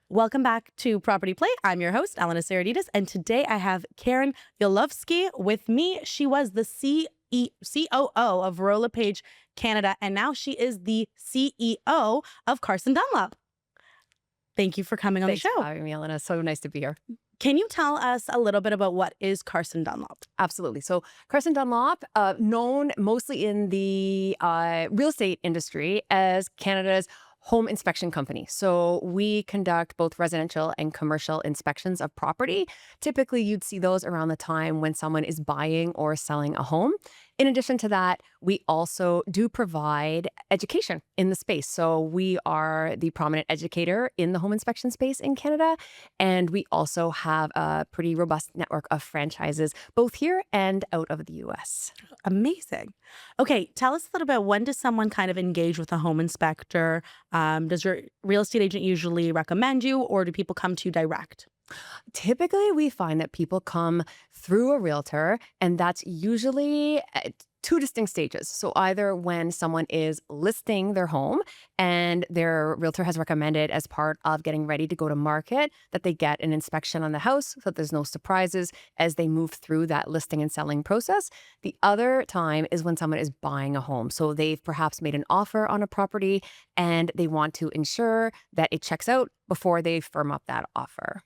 Welcome back to Property Play. I'm your host, Elena Saradidis, and today I have Karen Yolevski with me. She was the COO of LePage Canada, and now she is the CEO of Carson Dunlop. Thank you for coming on the Thanks for show. having me, Elena. So nice to be here. Can you tell us a little bit about what is Carson Dunlop? Absolutely. So Carson Dunlop, known mostly in the real estate industry as Canada's home inspection company. So we conduct both residential and commercial inspections of property. Typically, you'd see those around the time when someone is buying or selling a home. In addition to that, we also do provide education in the space. So we are the prominent educator in the home inspection space in Canada. And we also have a pretty robust network of franchises, both here and out of the US. Amazing. Okay, tell us a little bit. When does someone kind of engage with a home inspector? Does your real estate agent usually recommend you, or do people come to you direct? Typically, we find that people come through a realtor, and that's usually at two distinct stages. So either when someone is listing their home and their realtor has recommended as part of getting ready to go to market that they get an inspection on the house so that there's no surprises as they move through that listing and selling process. The other time is when someone is buying a home. So they've perhaps made an offer on a property and they want to ensure that it checks out before they firm up that offer.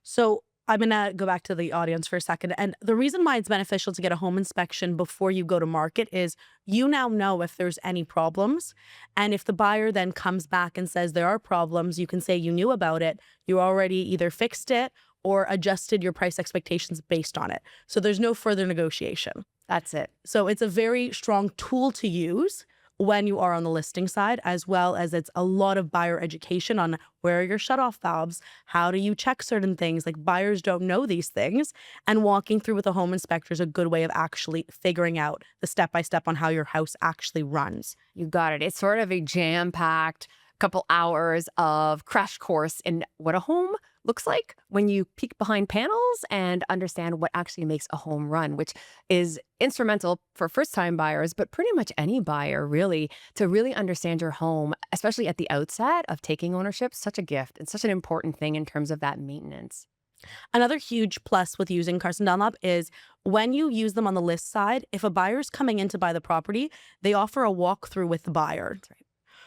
So I'm going to go back to the audience for a second. And the reason why it's beneficial to get a home inspection before you go to market is you now know if there's any problems. And if the buyer then comes back and says there are problems, you can say you knew about it. You already either fixed it or adjusted your price expectations based on it. So there's no further negotiation. That's it. So it's a very strong tool to use when you are on the listing side, as well as it's a lot of buyer education on where are your shutoff valves, how do you check certain things. Like, buyers don't know these things, and walking through with a home inspector is a good way of actually figuring out the step-by-step on how your house actually runs. You got it. It's sort of a jam-packed couple hours of crash course in what a home looks like when you peek behind panels and understand what actually makes a home run, which is instrumental for first-time buyers, but pretty much any buyer, really, to really understand your home, especially at the outset of taking ownership. Such a gift and such an important thing in terms of that maintenance. Another huge plus with using Carson Dunlop is when you use them on the list side, if a buyer's coming in to buy the property, they offer a walkthrough with the buyer. That's right.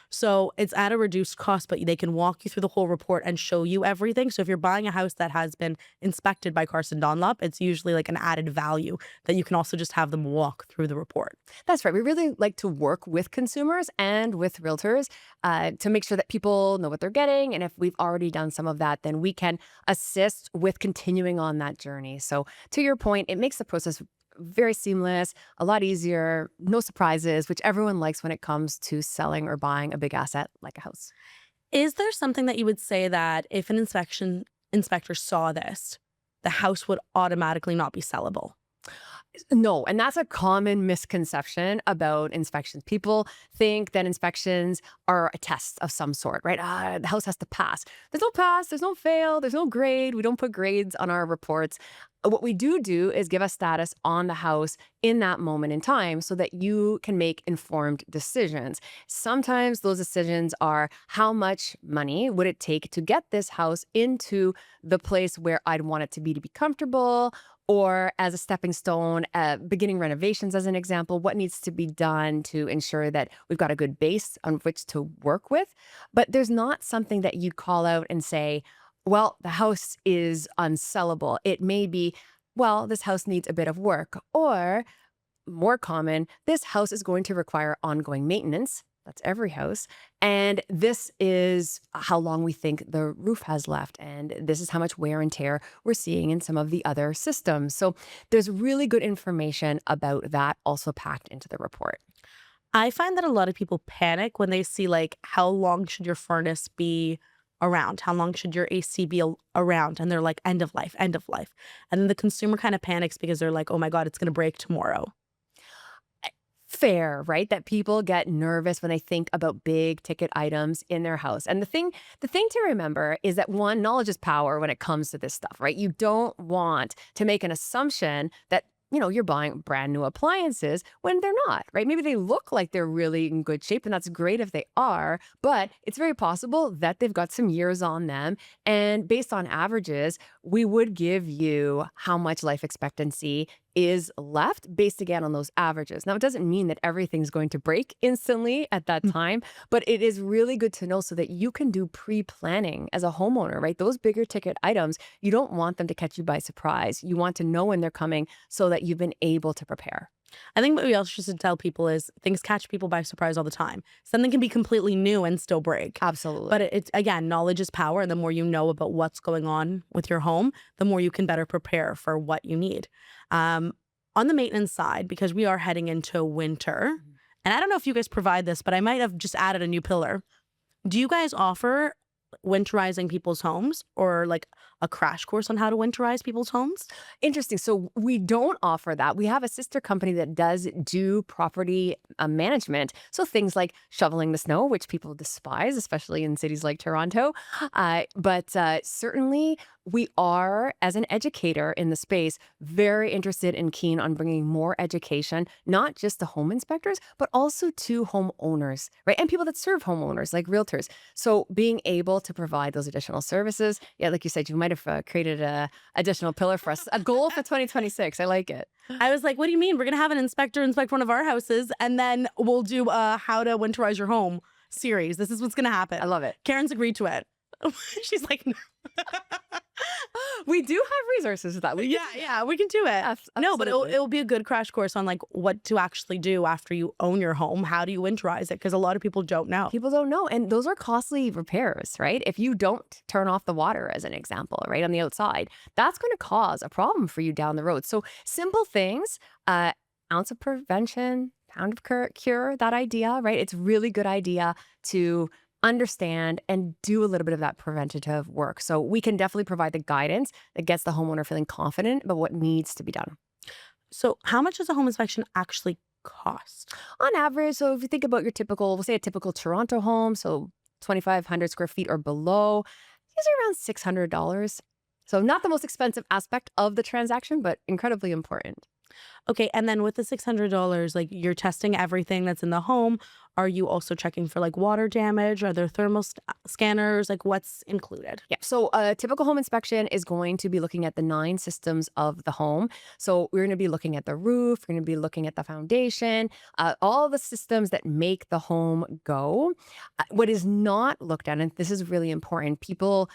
So it's at a reduced cost, but they can walk you through the whole report and show you everything. So if you're buying a house that has been inspected by Carson Dunlop, it's usually like an added value that you can also just have them walk through the report. That's right. We really like to work with consumers and with realtors to make sure that people know what they're getting. And if we've already done some of that, then we can assist with continuing on that journey. So to your point, it makes the process very seamless, a lot easier, no surprises, which everyone likes when it comes to selling or buying a big asset like a house. Is there something that you would say that if an inspector saw this, the house would automatically not be sellable? No, and that's a common misconception about inspections. People think that inspections are a test of some sort, right? The house has to pass. There's no pass, there's no fail, there's no grade. We don't put grades on our reports. What we do is give a status on the house in that moment in time so that you can make informed decisions. Sometimes those decisions are how much money would it take to get this house into the place where I'd want it to be comfortable, or as a stepping stone, beginning renovations as an example, what needs to be done to ensure that we've got a good base on which to work with. But there's not something that you'd call out and say, well, the house is unsellable. It may be, well, this house needs a bit of work, or more common, this house is going to require ongoing maintenance. That's every house. And this is how long we think the roof has left. And this is how much wear and tear we're seeing in some of the other systems. So there's really good information about that also packed into the report. I find that a lot of people panic when they see, like, how long should your furnace be around? How long should your AC be around? And they're like, end of life, end of life. And then the consumer kind of panics because they're like, oh my God, it's going to break tomorrow. Fair, right? That people get nervous when they think about big ticket items in their house. And the thing to remember is that, one, knowledge is power when it comes to this stuff, right? You don't want to make an assumption that you're buying brand new appliances when they're not, right? Maybe they look like they're really in good shape, and that's great if they are, but it's very possible that they've got some years on them. And based on averages, we would give you how much life expectancy is left based again on those averages. Now, it doesn't mean that everything's going to break instantly at that time, but it is really good to know so that you can do pre-planning as a homeowner, right? Those bigger ticket items, you don't want them to catch you by surprise. You want to know when they're coming so that you've been able to prepare. I think what we also should tell people is things catch people by surprise all the time. Something can be completely new and still break. Absolutely. But it's, again, knowledge is power. And the more you know about what's going on with your home, the more you can better prepare for what you need. On the maintenance side, because we are heading into winter, and I don't know if you guys provide this, but I might have just added a new pillar. Do you guys offer winterizing people's homes, or like a crash course on how to winterize people's homes? Interesting. So we don't offer that. We have a sister company that does do property management. So things like shoveling the snow, which people despise, especially in cities like Toronto. But certainly we are, as an educator in the space, very interested and keen on bringing more education, not just to home inspectors, but also to homeowners, right? And people that serve homeowners, like realtors. So being able to provide those additional services. Yeah, like you said, you might have created a additional pillar for us, a goal for 2026. I like it. I was like, what do you mean? We're going to have an inspector inspect one of our houses, and then we'll do how to winterize your home series. This is what's going to happen. I love it. Karen's agreed to it. She's like, no. We do have resources for that. We can do it. No, but it'll be a good crash course on like what to actually do after you own your home. How do you winterize it? Because a lot of people don't know. People don't know. And those are costly repairs, right? If you don't turn off the water, as an example, right, on the outside, that's going to cause a problem for you down the road. So simple things, ounce of prevention, pound of cure, that idea, right? It's really good idea to understand and do a little bit of that preventative work. So we can definitely provide the guidance that gets the homeowner feeling confident about what needs to be done. So how much does a home inspection actually cost? On average, so if you think about your typical, we'll say a typical Toronto home, so 2,500 square feet or below, usually around $600. So not the most expensive aspect of the transaction, but incredibly important. Okay, and then with the $600, like you're testing everything that's in the home. Are you also checking for like water damage? Are there thermal scanners? Like what's included? Yeah. So a typical home inspection is going to be looking at the 9 systems of the home. So we're going to be looking at the roof. We're going to be looking at the foundation, all the systems that make the home go. What is not looked at, and this is really important, people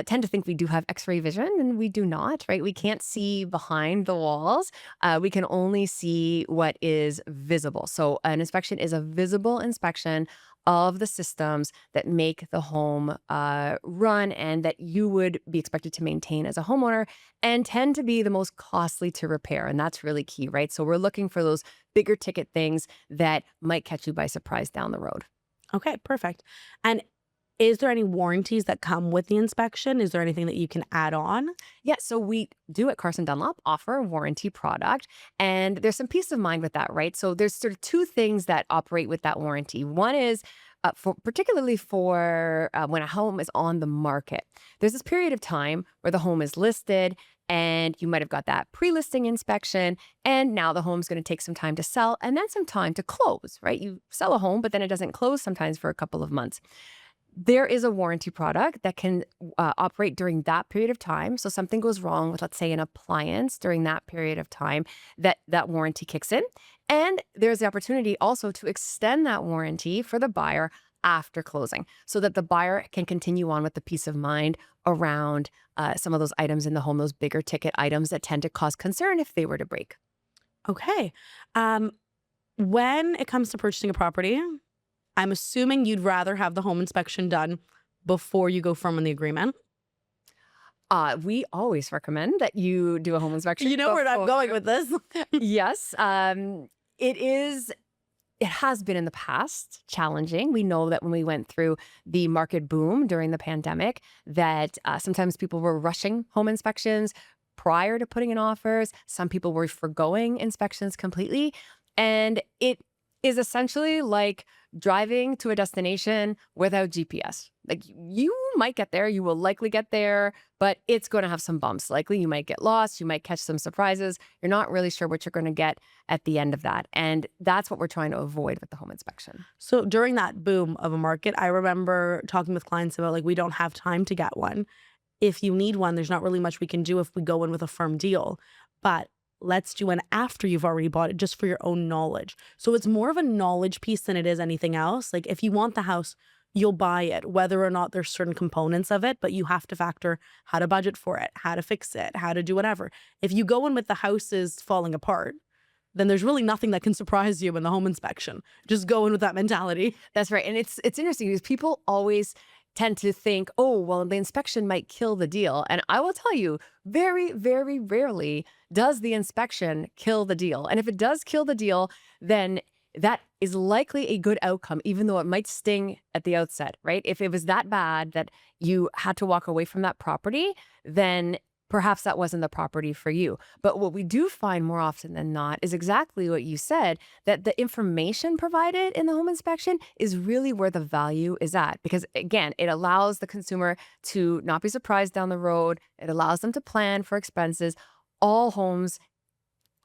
tend to think we do have X-ray vision, and we do not, right? We can't see behind the walls. We can only see what is visible. So an inspection is a visible inspection of the systems that make the home run and that you would be expected to maintain as a homeowner, and tend to be the most costly to repair. And that's really key, right? So we're looking for those bigger ticket things that might catch you by surprise down the road. Okay, perfect. And is there any warranties that come with the inspection? Is there anything that you can add on? Yeah, so we do at Carson Dunlop offer a warranty product, and there's some peace of mind with that, right? So there's sort of 2 things that operate with that warranty. One is particularly for when a home is on the market. There's this period of time where the home is listed, and you might have got that pre-listing inspection, and now the home's going to take some time to sell and then some time to close, right? You sell a home, but then it doesn't close sometimes for a couple of months. There is a warranty product that can operate during that period of time. So something goes wrong with, let's say, an appliance during that period of time, that warranty kicks in. And there's the opportunity also to extend that warranty for the buyer after closing, so that the buyer can continue on with the peace of mind around some of those items in the home, those bigger ticket items that tend to cause concern if they were to break. Okay. When it comes to purchasing a property, I'm assuming you'd rather have the home inspection done before you go firm on the agreement. We always recommend that you do a home inspection. You know where I'm going with this. Yes. It has been in the past challenging. We know that when we went through the market boom during the pandemic, that sometimes people were rushing home inspections prior to putting in offers. Some people were forgoing inspections completely. And it is essentially like driving to a destination without GPS. Like you might get there, you will likely get there, but it's going to have some bumps. Likely you might get lost, you might catch some surprises. You're not really sure what you're going to get at the end of that. And that's what we're trying to avoid with the home inspection. So during that boom of a market, I remember talking with clients about like, we don't have time to get one. If you need one, there's not really much we can do if we go in with a firm deal. But let's do one after you've already bought it, just for your own knowledge. So it's more of a knowledge piece than it is anything else. Like if you want the house, you'll buy it, whether or not there's certain components of it, but you have to factor how to budget for it, how to fix it, how to do whatever. If you go in with the house is falling apart, then there's really nothing that can surprise you in the home inspection. Just go in with that mentality. That's right. And it's interesting because people always tend to think, oh, well, the inspection might kill the deal. And I will tell you, very, very rarely does the inspection kill the deal. And if it does kill the deal, then that is likely a good outcome, even though it might sting at the outset, right? If it was that bad that you had to walk away from that property, then perhaps that wasn't the property for you. But what we do find more often than not is exactly what you said, that the information provided in the home inspection is really where the value is at. Because again, it allows the consumer to not be surprised down the road. It allows them to plan for expenses. All homes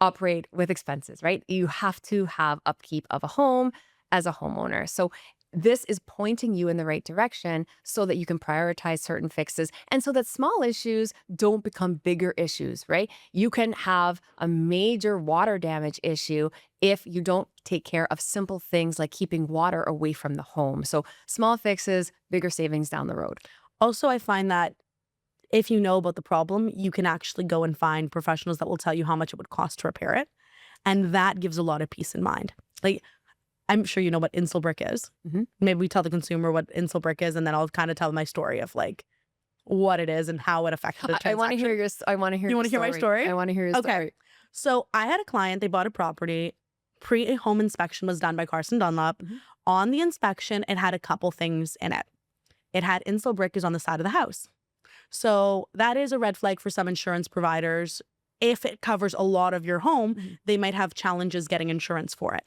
operate with expenses, right? You have to have upkeep of a home as a homeowner. So this is pointing you in the right direction so that you can prioritize certain fixes and so that small issues don't become bigger issues, right? You can have a major water damage issue if you don't take care of simple things like keeping water away from the home. So small fixes, bigger savings down the road. Also, I find that if you know about the problem, you can actually go and find professionals that will tell you how much it would cost to repair it. And that gives a lot of peace in mind. Like, I'm sure you know what insole brick is. Mm-hmm. Maybe we tell the consumer what insole brick is, and then I'll kind of tell my story of like what it is and how it affected the transaction. I want to hear your. I want to hear. You want to hear my story? I want to hear your story. Okay. So I had a client. They bought a property. A home inspection was done by Carson Dunlop. Mm-hmm. On the inspection, it had a couple things in it. It had insole brick is on the side of the house. So that is a red flag for some insurance providers. If it covers a lot of your home, Mm-hmm. they might have challenges getting insurance for it.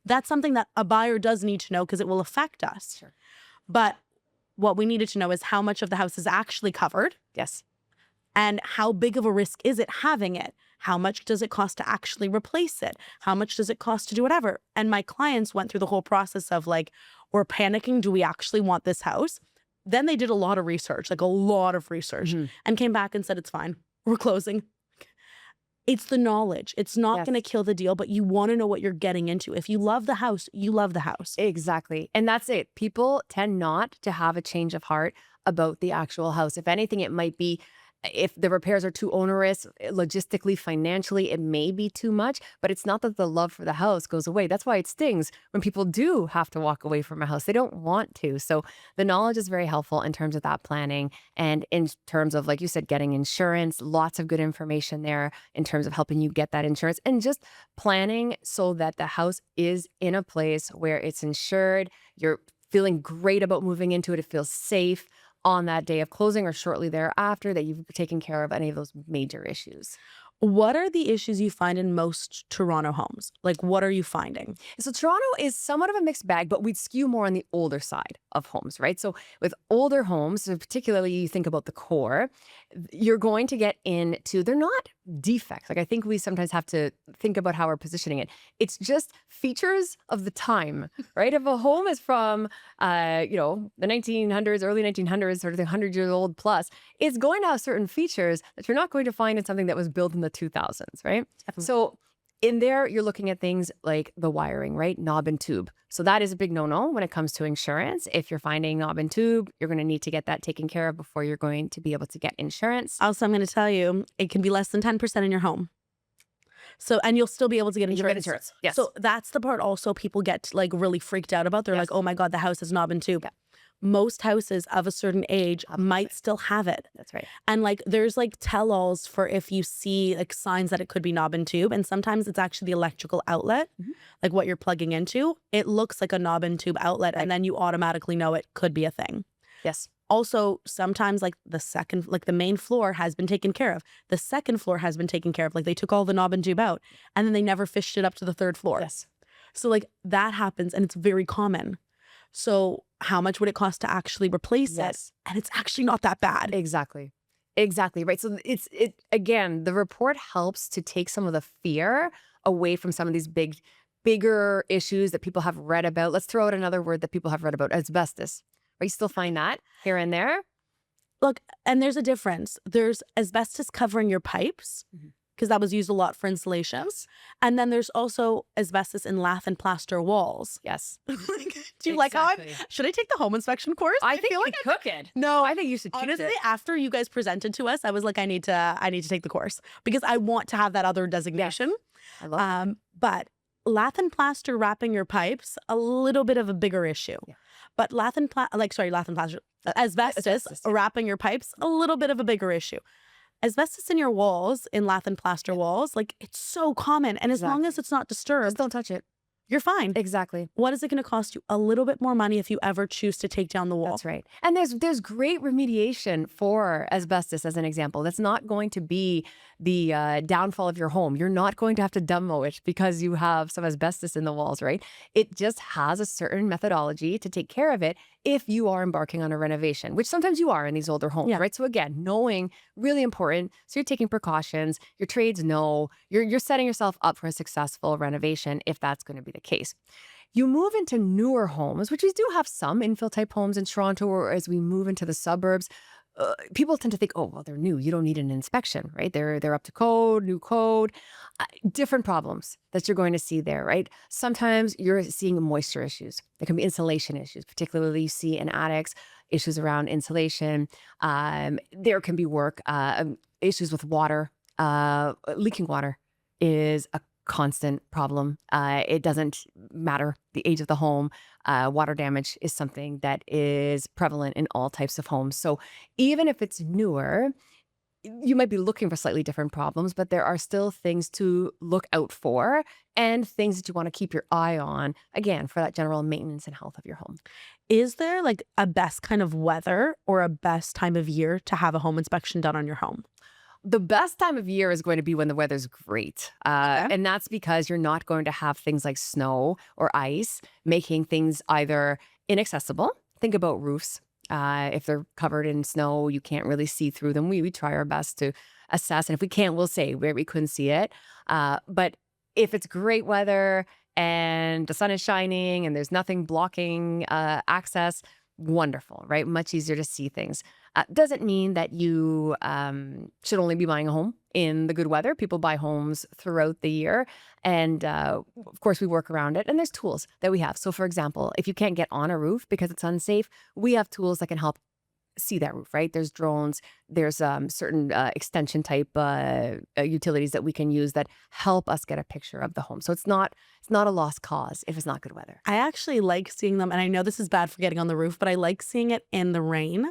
That's something that a buyer does need to know because it will affect us. Sure. But what we needed to know is how much of the house is actually covered. Yes. And how big of a risk is it having it? How much does it cost to actually replace it? How much does it cost to do whatever? And my clients went through the whole process of like, we're panicking. Do we actually want this house? Then they did a lot of research, Mm-hmm. and came back and said, it's fine. We're closing. It's the knowledge. It's not Yes. going to kill the deal, but you want to know what you're getting into. If you love the house, you love the house. Exactly. And that's it. People tend not to have a change of heart about the actual house. If anything, it might be if the repairs are too onerous, logistically, financially, it may be too much, but it's not that the love for the house goes away. That's why it stings when people do have to walk away from a house. They don't want to. So the knowledge is very helpful in terms of that planning and in terms of, like you said, getting insurance, lots of good information there in terms of helping you get that insurance and just planning so that the house is in a place where it's insured. You're feeling great about moving into it. It feels safe on that day of closing or shortly thereafter, that you've taken care of any of those major issues. What are the issues you find in most Toronto homes? Like, what are you finding? So Toronto is somewhat of a mixed bag, but we'd skew more on the older side of homes, right? So with older homes, so particularly you think about the core, you're going to get into, they're not defects. Like I think we sometimes have to think about how we're positioning it. It's just features of the time, right? If a home is from, the 1900s, early 1900s, sort of the 100-year-old plus, it's going to have certain features that you're not going to find in something that was built in the 2000s, right? Definitely. So in there, you're looking at things like the wiring, right? Knob and tube. So that is a big no-no when it comes to insurance. If you're finding knob and tube, you're going to need to get that taken care of before you're going to be able to get insurance. Also, I'm going to tell you, it can be less than 10% in your home. So, and you'll still be able to get insurance. Yes. So that's the part also people get like really freaked out about. They're Yes. like, oh my God, the house has knob and tube. Yeah. Most houses of a certain age might still have it. That's right. And like, there's like tell-alls for if you see like signs that it could be knob and tube. And sometimes it's actually the electrical outlet, like what you're plugging into. It looks like a knob and tube outlet. Right. And then you automatically know it could be a thing. Yes. Also, sometimes like the main floor has been taken care of. The second floor has been taken care of. Like they took all the knob and tube out and then they never fished it up to the third floor. Yes. So like that happens and it's very common. So how much would it cost to actually replace it? Yes. And it's actually not that bad. Exactly. Exactly, right. So it again, the report helps to take some of the fear away from some of these bigger issues that people have read about. Let's throw out another word that people have read about, asbestos. Right? You still find that here and there? Look, and there's a difference. There's asbestos covering your pipes Mhm. because that was used a lot for insulations. And then there's also asbestos in lath and plaster walls. Yes. Like, do you like how I'm, Exactly. should I take the home inspection course? I think feel you like could cook it. no, I think you should choose honestly, it. after you guys presented to us, I was like, I need to take the course because I want to have that other designation. I love it. But lath and plaster wrapping your pipes, a little bit of a bigger issue. Yeah. But lath and plaster, asbestos asbestos, yeah. wrapping your pipes, a little bit of a bigger issue. Asbestos in your walls, in lath and plaster walls, like it's so common. And as long as Exactly. it's not Just disturbed, don't touch it. you're fine. Exactly. What is it going to cost you? A little bit more money if you ever choose to take down the wall. That's right. And there's great remediation for asbestos as an example. That's not going to be the downfall of your home. You're not going to have to demo it because you have some asbestos in the walls, right? It just has a certain methodology to take care of it if you are embarking on a renovation, which sometimes you are in these older homes, Yeah. right? So again, knowing really important. So you're taking precautions. Your trades know you're setting yourself up for a successful renovation if that's going to be the case. You move into newer homes, which we do have some infill type homes in Toronto, or as we move into the suburbs, people tend to think, oh, well, they're new. You don't need an inspection, right? They're up to code, new code, different problems that you're going to see there, right? Sometimes you're seeing moisture issues. There can be insulation issues, particularly you see in attics, issues around insulation. There can be issues with water. Leaking water is a constant problem. It doesn't matter the age of the home. Water damage is something that is prevalent in all types of homes. So even if it's newer, you might be looking for slightly different problems, but there are still things to look out for and things that you want to keep your eye on, again, for that general maintenance and health of your home. Is there like a best kind of weather or a best time of year to have a home inspection done on your home? The best time of year is going to be when the weather's great. And that's because you're not going to have things like snow or ice making things either inaccessible. Think about roofs. If they're covered in snow, you can't really see through them. We try our best to assess. And if we can't, we'll say where we couldn't see it. But if it's great weather and the sun is shining and there's nothing blocking access, wonderful, right? Much easier to see things. Doesn't mean that you should only be buying a home in the good weather. People buy homes throughout the year. And of course, we work around it. And there's tools that we have. So for example, if you can't get on a roof because it's unsafe, we have tools that can help see that roof, right? There's drones, there's certain extension type utilities that we can use that help us get a picture of the home. So it's not a lost cause if it's not good weather. I actually like seeing them. And I know this is bad for getting on the roof, but I like seeing it in the rain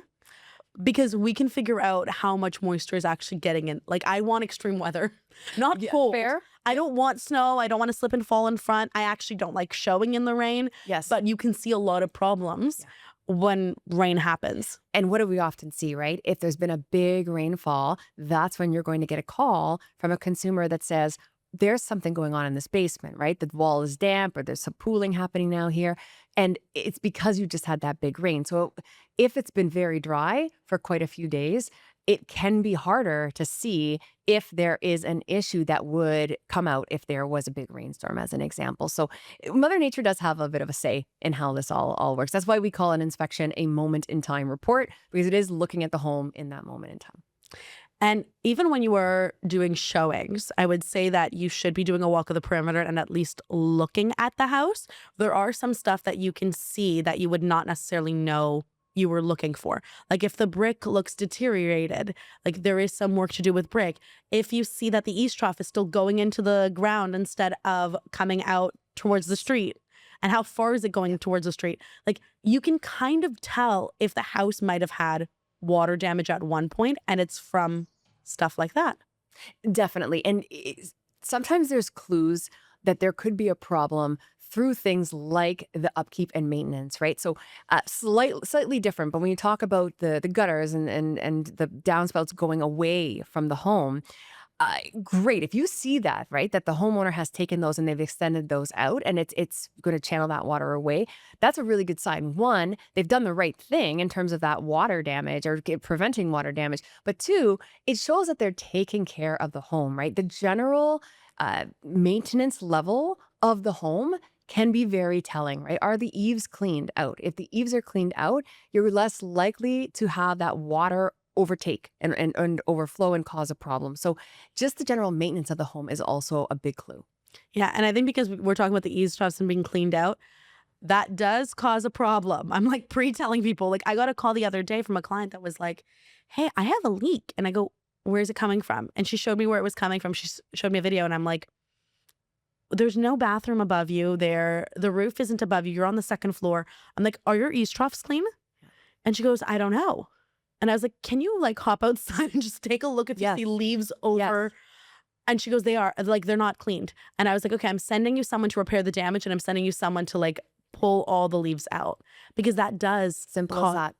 because we can figure out how much moisture is actually getting in. Like I want extreme weather, not cold. Fair. I don't want snow. I don't want to slip and fall in front. I actually don't like showing in the rain. Yes. But you can see a lot of problems when rain happens. And what do we often see, right? If there's been a big rainfall, that's when you're going to get a call from a consumer that says, there's something going on in this basement, right? The wall is damp or there's some pooling happening now here. And it's because you just had that big rain. So if it's been very dry for quite a few days, it can be harder to see if there is an issue that would come out if there was a big rainstorm, as an example. So Mother Nature does have a bit of a say in how this all works. That's why we call an inspection a moment in time report, because it is looking at the home in that moment in time. And even when you are doing showings, I would say that you should be doing a walk of the perimeter and at least looking at the house. There are some stuff that you can see that you would not necessarily know you were looking for. Like if the brick looks deteriorated, like there is some work to do with brick. If you see that the east trough is still going into the ground instead of coming out towards the street, and how far is it going towards the street? Like you can kind of tell if the house might have had water damage at one point and it's from stuff like that. Definitely. And sometimes there's clues that there could be a problem through things like the upkeep and maintenance, right? So slightly different. But when you talk about the gutters and the downspouts going away from the home, great. If you see that, right, that the homeowner has taken those and they've extended those out and it's going to channel that water away, that's a really good sign. One, they've done the right thing in terms of that water damage or preventing water damage. But two, it shows that they're taking care of the home, right? The general maintenance level of the home can be very telling, right? Are the eaves cleaned out? If the eaves are cleaned out, you're less likely to have that water overtake and overflow and cause a problem. So just the general maintenance of the home is also a big clue. Yeah, and I think because we're talking about the eavesdrops and being cleaned out, that does cause a problem. I'm like pre-telling people. Like I got a call the other day from a client that was like, "Hey, I have a leak," and I go, "Where's it coming from?" And she showed me where it was coming from. She showed me a video, and I'm like, "There's no bathroom above you. There, the roof isn't above you. You're on the second floor." I'm like, "Are your eaves troughs clean?" And she goes, "I don't know." And I was like, "Can you like hop outside and just take a look if you Yes. see leaves over?" Yes. And she goes, "They are like they're not cleaned." And I was like, "Okay, I'm sending you someone to repair the damage, and I'm sending you someone to like pull all the leaves out because that does Simple as that.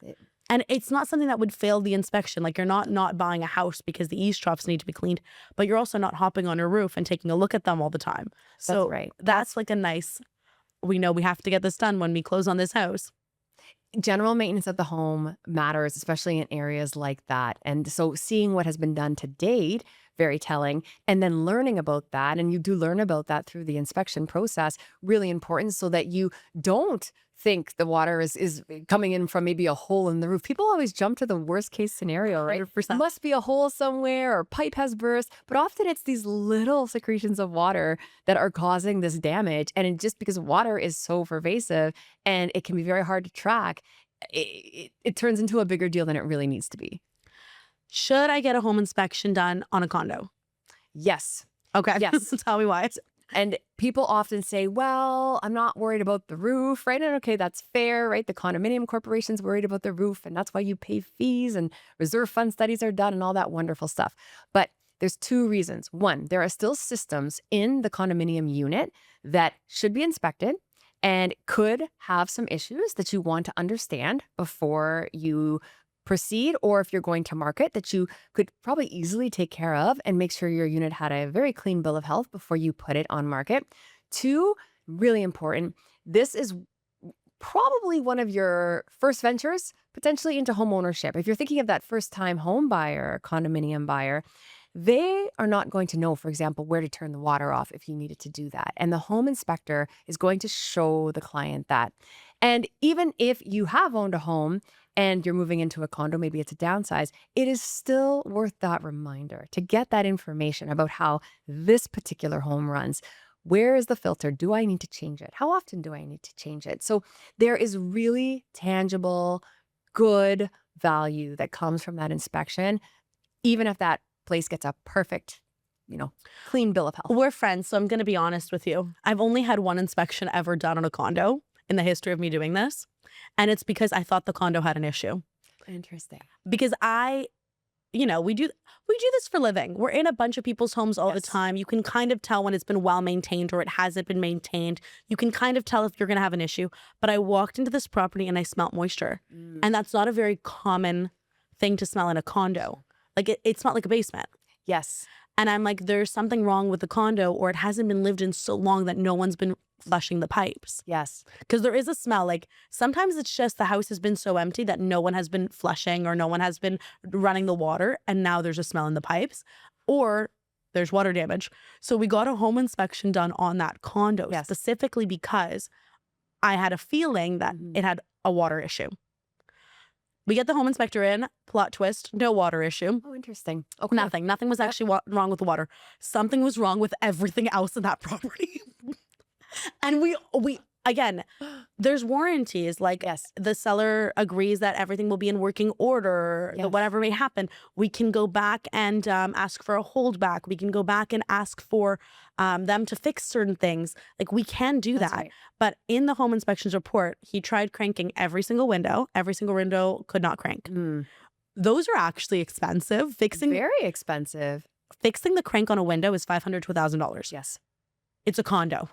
It- and it's not something that would fail the inspection. Like you're not buying a house because the eaves troughs need to be cleaned, but you're also not hopping on your roof and taking a look at them all the time. So right. that's like a nice. We know we have to get this done when we close on this house. General maintenance of the home matters, especially in areas like that. And so seeing what has been done to date, very telling, and then learning about that, and you do learn about that through the inspection process, really important so that you don't think the water is coming in from maybe a hole in the roof. People always jump to the worst case scenario, right? 100%. Must be a hole somewhere or pipe has burst, but often it's these little secretions of water that are causing this damage. And just because water is so pervasive and it can be very hard to track, it turns into a bigger deal than it really needs to be. Should I get a home inspection done on a condo? Yes. Okay. Yes. Tell me why. And people often say, well, I'm not worried about the roof, right? And okay, that's fair, right? The condominium corporation's worried about the roof, and that's why you pay fees and reserve fund studies are done and all that wonderful stuff. But there's two reasons. One, there are still systems in the condominium unit that should be inspected and could have some issues that you want to understand before you proceed, or if you're going to market, that you could probably easily take care of and make sure your unit had a very clean bill of health before you put it on market. Two, really important, this is probably one of your first ventures potentially into home ownership. If you're thinking of that first time home buyer, condominium buyer, they are not going to know, for example, where to turn the water off if you needed to do that. And the home inspector is going to show the client that. And even if you have owned a home and you're moving into a condo, maybe it's a downsize, it is still worth that reminder to get that information about how this particular home runs. Where is the filter? Do I need to change it? How often do I need to change it? So there is really tangible, good value that comes from that inspection, even if that place gets a perfect, clean bill of health. We're friends, so I'm going to be honest with you. I've only had one inspection ever done on a condo in the history of me doing this. And it's because I thought the condo had an issue. Interesting. Because we do this for a living. We're in a bunch of people's homes all the Yes. time. You can kind of tell when it's been well maintained or it hasn't been maintained. You can kind of tell if you're going to have an issue. But I walked into this property and I smelled moisture. And that's not a very common thing to smell in a condo. Like it smelled like a basement. Yes. And I'm like, there's something wrong with the condo, or it hasn't been lived in so long that no one's been flushing the pipes. Yes. Because there is a smell. Like sometimes it's just the house has been so empty that no one has been flushing or no one has been running the water. And now there's a smell in the pipes, or there's water damage. So we got a home inspection done on that condo Yes. specifically because I had a feeling that it had a water issue. We get the home inspector in, plot twist, no water issue. Oh, interesting. Okay. Nothing was actually wrong with the water. Something was wrong with everything else in that property. And we again, there's warranties. Like Yes. the seller agrees that everything will be in working order, that Yes. whatever may happen. We can go back and ask for a holdback. We can go back and ask for them to fix certain things. Like we can do That's that. right. But in the home inspections report, he tried cranking every single window. Every single window could not crank. Those are actually expensive. Very expensive. Fixing the crank on a window is $500 to $1,000. Yes. It's a condo.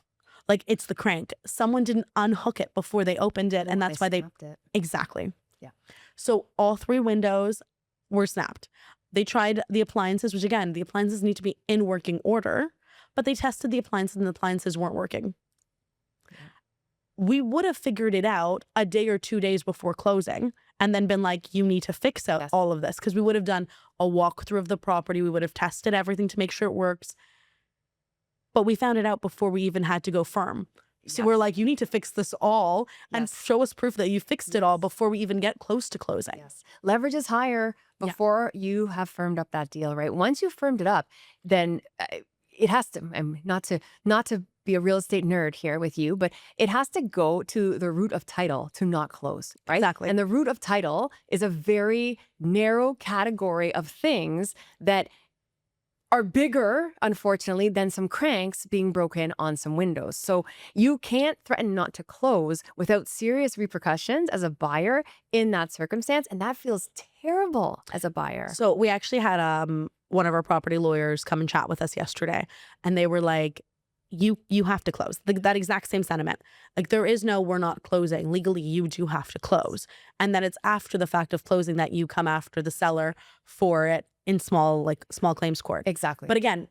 Like it's the crank. Someone didn't unhook it before they opened it, and that's why they snapped it. exactly. Yeah. So all three windows were snapped. They tried the appliances, which again, the appliances need to be in working order, but they tested the appliances and the appliances weren't working. We would have figured it out a day or 2 days before closing and then been like, you need to fix out all of this, because we would have done a walkthrough of the property. We would have tested everything to make sure it works. But we found it out before we even had to go firm. So we're like, you need to fix this all and show us proof that you fixed it all before we even get close to closing. Leverage is higher before you have firmed up that deal, right? Once you've firmed it up, then it has to, not to be a real estate nerd here with you, but it has to go to the root of title to not close, right? Exactly. And the root of title is a very narrow category of things that are bigger, unfortunately, than some cranks being broken on some windows. So you can't threaten not to close without serious repercussions as a buyer in that circumstance. And that feels terrible as a buyer. So we actually had one of our property lawyers come and chat with us yesterday, and they were like, you have to close. That exact same sentiment. Like, there is no, we're not closing. Legally, you do have to close. And then it's after the fact of closing that you come after the seller for it in small claims court. Exactly. But again,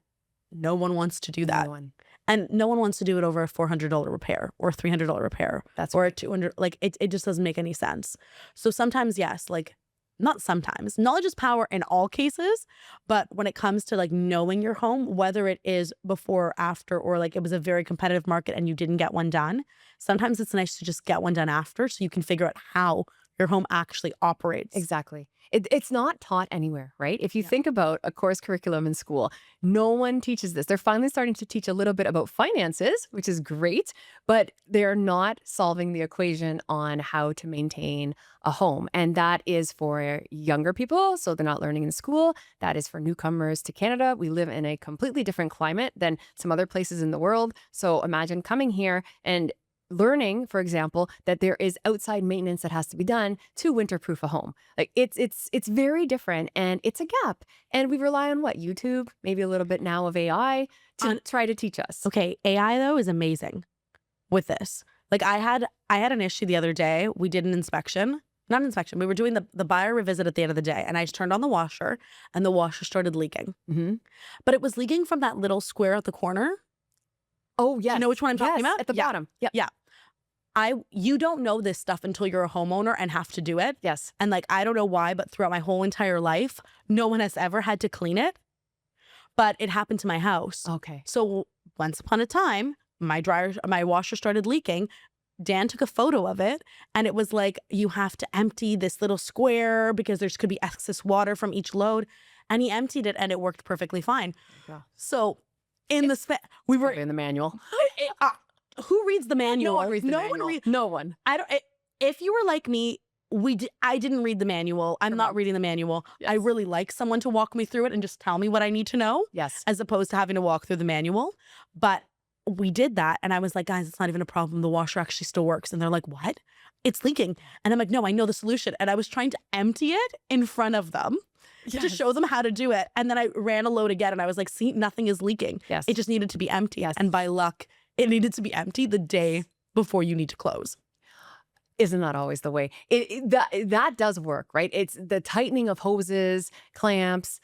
no one wants to do that. No one. And no one wants to do it over a $400 repair or a $300 repair. Or a $200, like it just doesn't make any sense. So sometimes, yes, like, not sometimes. Knowledge is power in all cases, but when it comes to like knowing your home, whether it is before or after, or like it was a very competitive market and you didn't get one done, sometimes it's nice to just get one done after so you can figure out how your home actually operates. Exactly. It's not taught anywhere, right? If you think about a course curriculum in school, no one teaches this. They're finally starting to teach a little bit about finances, which is great, but they're not solving the equation on how to maintain a home. And that is for younger people, so they're not learning in school. That is for newcomers to Canada. We live in a completely different climate than some other places in the world. So imagine coming here and learning, for example, that there is outside maintenance that has to be done to winterproof a home. Like it's very different, and it's a gap. And we rely on what? YouTube, maybe a little bit now of AI to try to teach us. Okay, AI though is amazing with this. Like I had an issue the other day. We did an inspection. Not an inspection. We were doing the buyer revisit at the end of the day, and I just turned on the washer and the washer started leaking. But it was leaking from that little square at the corner. Oh, yes. Do you know which one I'm talking about? At the bottom. Yep. Yeah. You don't know this stuff until you're a homeowner and have to do it. Yes. And like, I don't know why, but throughout my whole entire life, no one has ever had to clean it. But it happened to my house. Okay. So once upon a time, my washer started leaking. Dan took a photo of it, and it was like, you have to empty this little square because there could be excess water from each load. And he emptied it, and it worked perfectly fine. Yeah. So in we were in the manual. Who reads the manual? No one reads the manual. No one. If you were like me, I didn't read the manual. I'm not reading the manual. Yes. I really like someone to walk me through it and just tell me what I need to know. Yes. As opposed to having to walk through the manual. But we did that, and I was like, guys, it's not even a problem. The washer actually still works. And they're like, what? It's leaking. And I'm like, no, I know the solution. And I was trying to empty it in front of them. Yes. To show them how to do it. And then I ran a load again, and I was like, see, nothing is leaking. Yes. It just needed to be empty. Yes. And by luck, it needed to be empty the day before you need to close. Isn't that always the way? That does work, right? It's the tightening of hoses, clamps,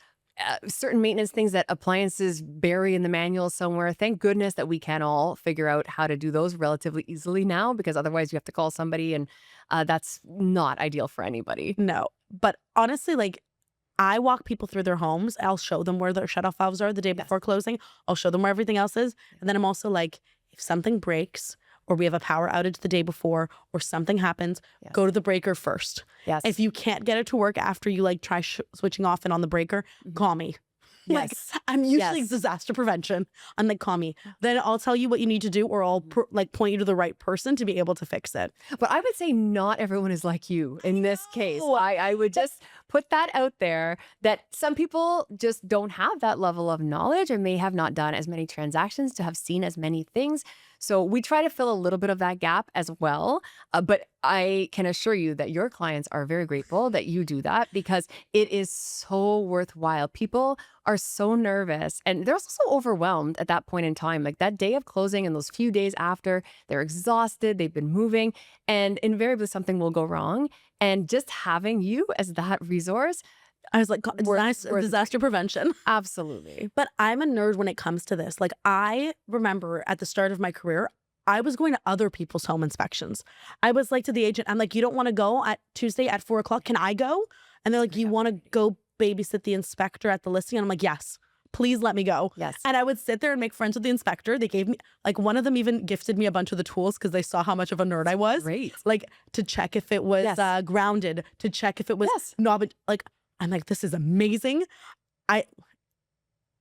certain maintenance things that appliances bury in the manual somewhere. Thank goodness that we can all figure out how to do those relatively easily now, because otherwise you have to call somebody, and that's not ideal for anybody. No. But honestly, like, I walk people through their homes. I'll show them where their shutoff valves are the day before closing. I'll show them where everything else is. And then I'm also like, if something breaks, or we have a power outage the day before, or something happens, go to the breaker first. Yes. If you can't get it to work after you like try switching off and on the breaker, call me. Yes. Like, I'm usually disaster prevention. I'm like, call me. Then I'll tell you what you need to do, or I'll point you to the right person to be able to fix it. But I would say not everyone is like you in this case. I would just put that out there, that some people just don't have that level of knowledge, or may have not done as many transactions to have seen as many things. So we try to fill a little bit of that gap as well. But I can assure you that your clients are very grateful that you do that, because it is so worthwhile. People are so nervous, and they're also so overwhelmed at that point in time. Like that day of closing and those few days after, they're exhausted, they've been moving, and invariably something will go wrong. And just having you as that resource I was like, God, disaster prevention. Absolutely. But I'm a nerd when it comes to this. Like, I remember at the start of my career, I was going to other people's home inspections. I was like to the agent, I'm like, you don't want to go at Tuesday at 4 o'clock? Can I go? And they're like, you want to go babysit the inspector at the listing? And I'm like, yes, please let me go. Yes. And I would sit there and make friends with the inspector. They gave me, like, one of them even gifted me a bunch of the tools because they saw how much of a nerd I was. Great. Like, to check if it was grounded, to check if it was knob. Like, I'm like, this is amazing.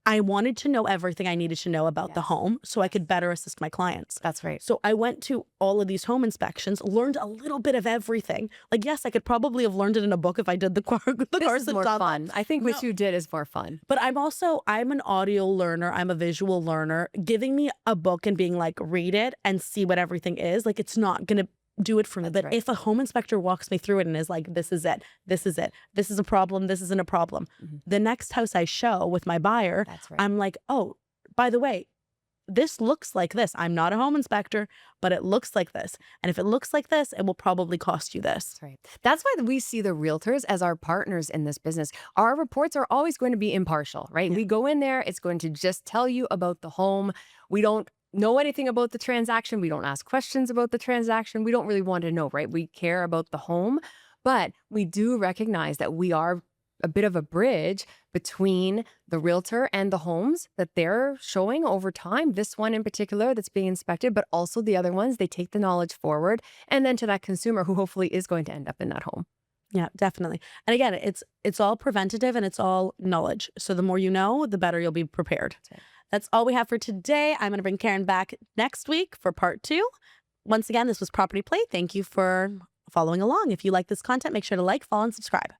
I wanted to know everything I needed to know about the home so I could better assist my clients. That's right. So I went to all of these home inspections, learned a little bit of everything. Like, yes, I could probably have learned it in a book if I did the Carson This is more Dunlop. fun. I think what you did is more fun. But I'm an audio learner. I'm a visual learner. Giving me a book and being like, read it and see what everything is, like, it's not going to do it for me. But if a home inspector walks me through it and is like, this is it, this is it, this is a problem, this isn't a problem. The next house I show with my buyer, I'm like, oh, by the way, this looks like this. I'm not a home inspector, but it looks like this. And if it looks like this, it will probably cost you this. That's right. That's why we see the realtors as our partners in this business. Our reports are always going to be impartial, right? We go in there, it's going to just tell you about the home. We don't know anything about the transaction. We don't ask questions about the transaction. We don't really want to know, right? We care about the home, but we do recognize that we are a bit of a bridge between the realtor and the homes that they're showing over time. This one in particular that's being inspected, but also the other ones, they take the knowledge forward and then to that consumer who hopefully is going to end up in that home. Yeah, definitely. And again, it's all preventative and it's all knowledge. So the more you know, the better you'll be prepared. That's all we have for today. I'm going to bring Karen back next week for part 2. Once again, this was Property Play. Thank you for following along. If you like this content, make sure to like, follow, and subscribe.